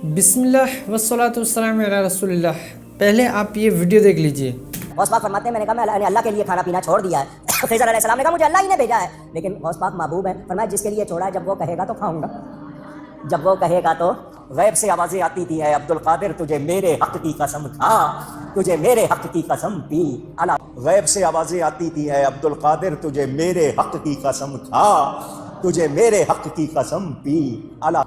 بسم اللہ والصلاۃ والسلام علی رسول اللہ. پہلے آپ یہ ویڈیو دیکھ لیجئے. غوث پاک فرماتے ہیں میں نے کہا میں نے اللہ کے لیے کھانا پینا چھوڑ دیا ہے. خضر علیہ السلام نے کہا مجھے اللہ ہی نے بھیجا ہے. لیکن غوث پاک محبوب ہے، فرمایا جس کے لیے چھوڑا ہے جب وہ کہے گا تو کھاؤں گا، جب وہ کہے گا تو. غیب سے آوازیں آتی تھی ہے عبد القادر تجھے میرے حق کی قسم کھا، تجھے میرے حق کی قسم پی. غیب سے آوازیں آتی تھی ہے عبد القادر تجھے میرے حق کی قسم کھا، تجھے میرے حق کی قسم پی.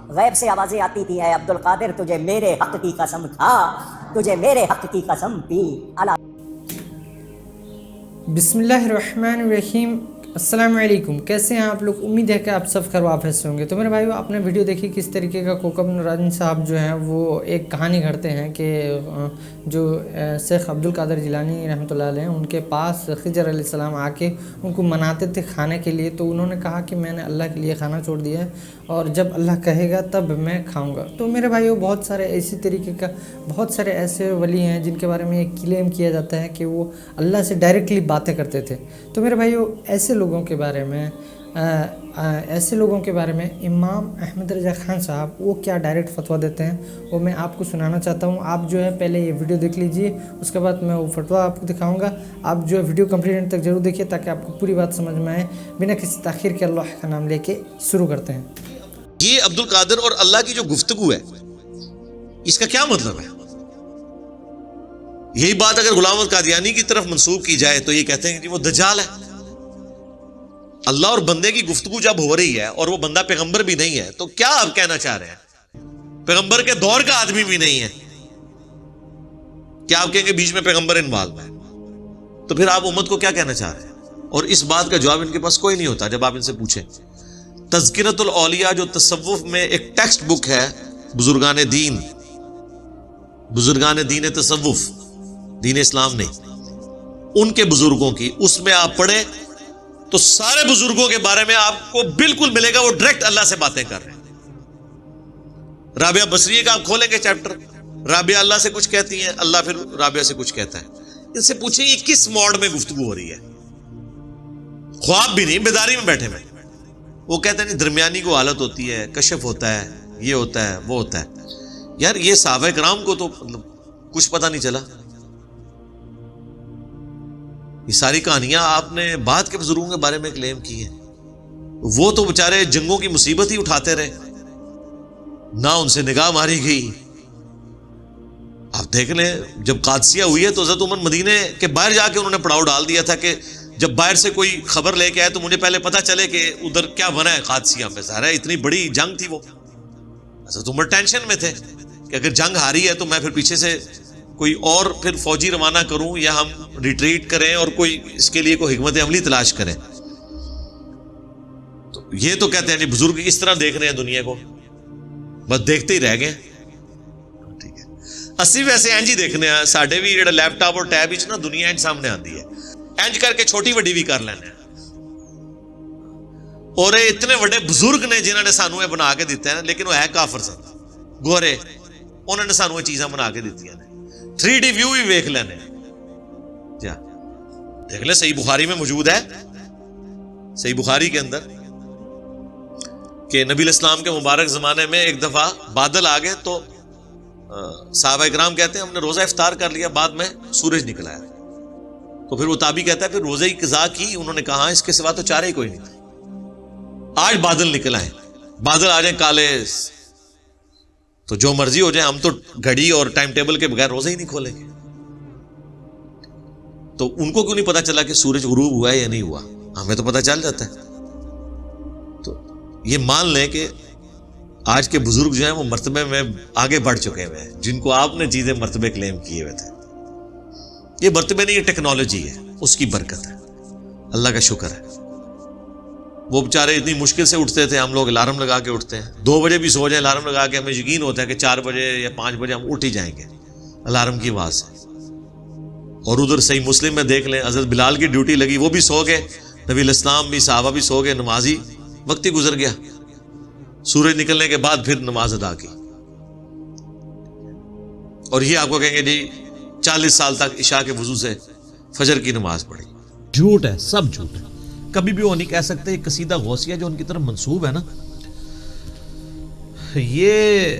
غیب سے آوازیں آتی تھی ہے عبد القادر تجھے میرے حق کی قسم کھا، تجھے میرے حق کی قسم پی. بسم اللہ الرحمن الرحیم. السلام علیکم. کیسے ہیں آپ لوگ؟ امید ہے کہ آپ سب خیریت سے ہوں گے. تو میرے بھائیو، آپ نے ویڈیو دیکھی کس طریقے کا کوکب نورانی صاحب جو ہیں وہ ایک کہانی گھڑتے ہیں کہ جو شیخ عبد القادر جیلانی رحمۃ اللہ علیہ ان کے پاس خضر علیہ السلام آ کے ان کو مناتے تھے کھانے کے لیے. تو انہوں نے کہا کہ میں نے اللہ کے لیے کھانا چھوڑ دیا ہے اور جب اللہ کہے گا تب میں کھاؤں گا. تو میرے بھائیو، بہت سارے اسی طریقے کا بہت سارے ایسے ولی ہیں جن کے بارے میں یہ کلیم کیا جاتا ہے کہ وہ اللہ سے ڈائریکٹلی باتیں کرتے تھے. تو میرے بھائیو، ایسے لوگوں کے بارے میں امام احمد رضا خان صاحب وہ کیا ڈائریکٹ فتویٰ دیتے ہیں وہ میں آپ کو سنانا چاہتا ہوں. آپ جو ہے پہلے یہ ویڈیو دیکھ لیجئے، اس کے بعد میں وہ فتویٰ آپ کو دکھاؤں گا. آپ جو ہے ویڈیو کمپلیٹ تک ضرور دیکھیے تاکہ آپ کو پوری بات سمجھ میں آئے. بنا کسی تاخیر کے اللہ کا نام لے کے شروع کرتے ہیں. یہ عبد القادر اور اللہ کی جو گفتگو ہے اس کا کیا مطلب ہے؟ یہی بات اگر غلام احمد قادیانی کی طرف منسوب کی جائے تو یہ کہتے ہیں کہ وہ دجال ہے. اللہ اور بندے کی گفتگو جب ہو رہی ہے اور وہ بندہ پیغمبر بھی نہیں ہے تو کیا آپ کہنا چاہ رہے ہیں؟ پیغمبر کے دور کا آدمی بھی نہیں ہے، کیا آپ کہیں گے بیچ میں پیغمبر انوالو ہے؟ تو پھر آپ امت کو کیا کہنا چاہ رہے ہیں؟ اور اس بات کا جواب ان کے پاس کوئی نہیں ہوتا جب آپ ان سے پوچھیں. تذکرۃ الاولیاء جو تصوف میں ایک ٹیکسٹ بک ہے بزرگان دین تصوف، دین اسلام نہیں، ان کے بزرگوں کی، اس میں آپ پڑھیں تو سارے بزرگوں کے بارے میں آپ کو بالکل ملے گا وہ ڈائریکٹ اللہ سے باتیں کر رہے ہیں. رابعہ بصریہ کا آپ کھولیں گے چیپٹر، رابعہ اللہ سے کچھ کہتی ہیں، اللہ پھر رابعہ سے کچھ کہتا ہے. ان سے پوچھیں یہ کس موڈ میں گفتگو ہو رہی ہے؟ خواب بھی نہیں، بیداری میں بیٹھے ہوئے. وہ کہتے ہیں درمیانی کو حالت ہوتی ہے، کشف ہوتا ہے، یہ ہوتا ہے، وہ ہوتا ہے. یار یہ صحابہ کرام کو تو کچھ پتہ نہیں چلا. یہ ساری کہانیاں آپ نے بعد کے بزرگوں کے بارے میں کلیم کی ہیں. وہ تو بےچارے جنگوں کی مصیبت ہی اٹھاتے رہے، نہ ان سے نگاہ ماری گئی. آپ دیکھ لیں جب قادسیہ ہوئی ہے تو حضرت عمر مدینے کے باہر جا کے انہوں نے پڑاؤ ڈال دیا تھا کہ جب باہر سے کوئی خبر لے کے آئے تو مجھے پہلے پتہ چلے کہ ادھر کیا بنا ہے قادسیہ میں. ظاہر ہے اتنی بڑی جنگ تھی، وہ حضرت عمر ٹینشن میں تھے کہ اگر جنگ ہاری ہے تو میں پھر پیچھے سے کوئی اور پھر فوجی روانہ کروں یا ہم ریٹریٹ کریں اور کوئی اس کے لیے کوئی حکمت عملی تلاش کریں. تو یہ تو کہتے ہیں جی بزرگ اس طرح دیکھ رہے ہیں دنیا کو، بس دیکھتے ہی رہ گئے. ٹھیک ہے، اسی ویسے اینج ہی دیکھنے ہیں. ساڈے بھی جڑا لیپ ٹاپ اور ٹیب نا دنیا اینج سامنے آتی ہے، اینج کر کے چھوٹی وڈی بھی کر لینے. اور اتنے بڑے بزرگ نے جنہوں نے سانو یہ بنا کے دیتے ہیں، لیکن وہ ہے کافر سن گورے، انہوں نے سانو یہ چیزاں بنا کے دیتی ہیں. 3D ویو بھی دیکھ لینے، کیا دیکھ لیں. صحیح بخاری میں موجود ہے، صحیح بخاری کے اندر کہ نبی الاسلام کے مبارک زمانے میں ایک دفعہ بادل آ گئے تو صحابہ کرام کہتے ہیں ہم نے روزہ افطار کر لیا، بعد میں سورج نکل آیا. تو پھر وہ تابعی کہتا ہے پھر روزے کی قضا کی. انہوں نے کہا اس کے سوا تو چارہ ہی کوئی نہیں تھا. آج بادل نکل آئے، بادل آ جائیں کالے تو جو مرضی ہو جائے، ہم تو گھڑی اور ٹائم ٹیبل کے بغیر روزے ہی نہیں کھولیں گے. تو ان کو کیوں نہیں پتا چلا کہ سورج غروب ہوا ہے یا نہیں ہوا؟ ہمیں تو پتا چل جاتا ہے. تو یہ مان لیں کہ آج کے بزرگ جو ہیں وہ مرتبے میں آگے بڑھ چکے ہوئے ہیں. جن کو آپ نے چیزیں مرتبے کلیم کیے ہوئے تھے، یہ مرتبے نہیں، یہ ٹیکنالوجی ہے، اس کی برکت ہے، اللہ کا شکر ہے. وہ بیچارے اتنی مشکل سے اٹھتے تھے، ہم لوگ الارم لگا کے اٹھتے ہیں. 2 بجے بھی سو جائیں الارم لگا کے، ہمیں یقین ہوتا ہے کہ 4 بجے یا 5 بجے ہم اٹھ ہی جائیں گے الارم کی آواز سے. اور ادھر صحیح مسلم میں دیکھ لیں حضرت بلال کی ڈیوٹی لگی، وہ بھی سو گئے، نبی الاسلام بھی، صحابہ بھی سو گئے، نمازی وقت ہی گزر گیا. سورج نکلنے کے بعد پھر نماز ادا کی. اور یہ آپ کو کہیں گے جی 40 سال تک عشاء کے وضو سے فجر کی نماز پڑھی. جھوٹ ہے، سب جھوٹ ہے. کبھی بھی وہ نہیں کہہ سکتے. قصیدہ غوثیہ جو ان کی طرف منسوب ہے نا، یہ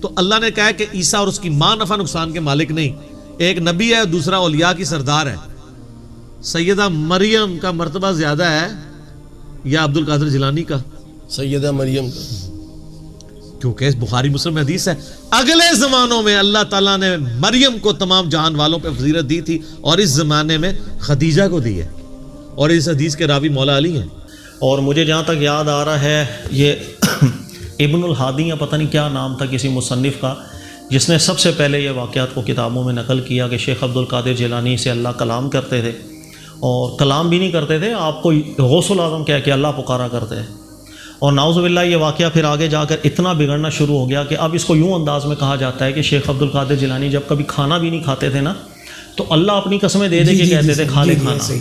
تو اللہ نے کہا ہے کہ عیسیٰ اور اس کی ماں نفع نقصان کے مالک نہیں، ایک نبی ہے، دوسرا اولیاء کی سردار ہے۔ سیدہ مریم کا مرتبہ زیادہ ہے یا عبد القادر جیلانی کا؟ سیدہ مریم کا، کیونکہ بخاری مسلم میں حدیث ہے اگلے زمانوں میں اللہ تعالیٰ نے مریم کو تمام جہان والوں پہ فضیلت دی تھی، اور اس زمانے میں خدیجہ کو دی ہے، اور اس حدیث کے راوی مولا علی ہیں۔ اور مجھے جہاں تک یاد آ رہا ہے یہ ابن الہادی یا پتہ نہیں کیا نام تھا کسی مصنف کا، جس نے سب سے پہلے یہ واقعات کو کتابوں میں نقل کیا کہ شیخ عبد القادر جیلانی سے اللہ کلام کرتے تھے، اور کلام بھی نہیں کرتے تھے، آپ کو غوث الاعظم کہہ کے اللہ پکارا کرتے ہیں۔ اور نعوذ باللہ یہ واقعہ پھر آگے جا کر اتنا بگڑنا شروع ہو گیا کہ اب اس کو یوں انداز میں کہا جاتا ہے کہ شیخ عبد القادر جیلانی جب کبھی کھانا بھی نہیں کھاتے تھے نا تو اللہ اپنی قسمیں دے دے کے کہتے تھے کھا لے کھانا،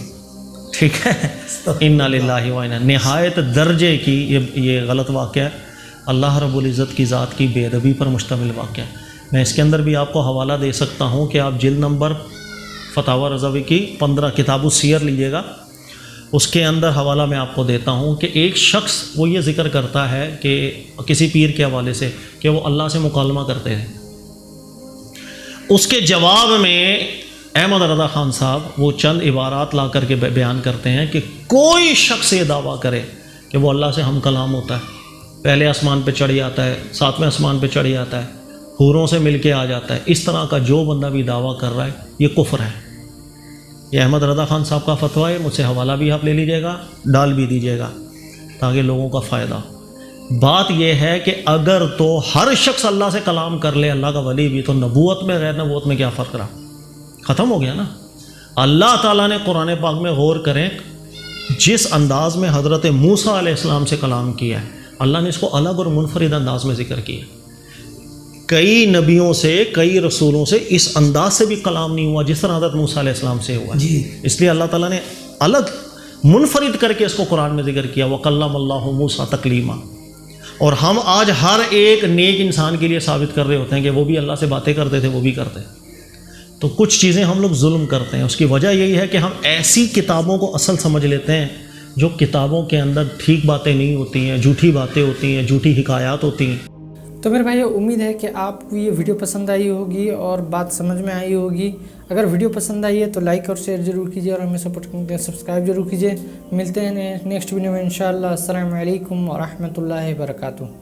ٹھیک ہے، انا للہ و انا، نہایت درجے کی یہ غلط واقعہ ہے، اللہ رب العزت کی ذات کی بے ادبی پر مشتمل واقعہ ہے۔ میں اس کے اندر بھی آپ کو حوالہ دے سکتا ہوں کہ آپ جلد نمبر فتاوی رضوی کی 15 کتاب السیر لیجیے گا، اس کے اندر حوالہ میں آپ کو دیتا ہوں کہ ایک شخص وہ یہ ذکر کرتا ہے کہ کسی پیر کے حوالے سے کہ وہ اللہ سے مکالمہ کرتے ہیں، اس کے جواب میں احمد رضا خان صاحب وہ چند عبارات لا کر کے بیان کرتے ہیں کہ کوئی شخص یہ دعویٰ کرے کہ وہ اللہ سے ہم کلام ہوتا ہے، پہلے آسمان پہ چڑھ جاتا ہے، 7ویں آسمان پہ چڑھ جاتا ہے، حوروں سے مل کے آ جاتا ہے، اس طرح کا جو بندہ بھی دعویٰ کر رہا ہے یہ کفر ہے۔ یہ احمد رضا خان صاحب کا فتویٰ ہے، مجھ سے حوالہ بھی آپ لے لیجیے گا، ڈال بھی دیجیے گا تاکہ لوگوں کا فائدہ ہو۔ بات یہ ہے کہ اگر تو ہر شخص اللہ سے کلام کر لے، اللہ کا ولی بھی، تو نبوت میں غیر نبوت میں کیا فرق رہا؟ ختم ہو گیا نا۔ اللہ تعالیٰ نے قرآن پاک میں غور کریں جس انداز میں حضرت موسیٰ علیہ السلام سے کلام کیا ہے، اللہ نے اس کو الگ اور منفرد انداز میں ذکر کیا۔ کئی نبیوں سے، کئی رسولوں سے اس انداز سے بھی کلام نہیں ہوا جس طرح حضرت موسیٰ علیہ السلام سے ہوا ہے۔ اس لیے اللہ تعالیٰ نے الگ منفرد کر کے اس کو قرآن میں ذکر کیا، وَكَلَّمَ اللَّهُ مُوسَىٰ تَكْلِيمًا۔ اور ہم آج ہر ایک نیک انسان کے لیے ثابت کر رہے ہوتے ہیں کہ وہ بھی اللہ سے باتیں کرتے تھے، وہ بھی کرتے ہیں۔ تو کچھ چیزیں ہم لوگ ظلم کرتے ہیں، اس کی وجہ یہی ہے کہ ہم ایسی کتابوں کو اصل سمجھ لیتے ہیں جو کتابوں کے اندر ٹھیک باتیں نہیں ہوتی ہیں، جھوٹی باتیں ہوتی ہیں، جھوٹی حکایات ہوتی ہیں۔ تو میرے بھائی امید ہے کہ آپ کو یہ ویڈیو پسند آئی ہوگی اور بات سمجھ میں آئی ہوگی۔ اگر ویڈیو پسند آئی ہے تو لائک اور شیئر ضرور کیجیے، اور ہمیں سپورٹ کرتے ہیں سبسکرائب ضرور کیجیے۔ ملتے ہیں نیکسٹ ویڈیو میں انشاءاللہ۔ السلام علیکم ورحمۃ اللہ وبرکاتہ۔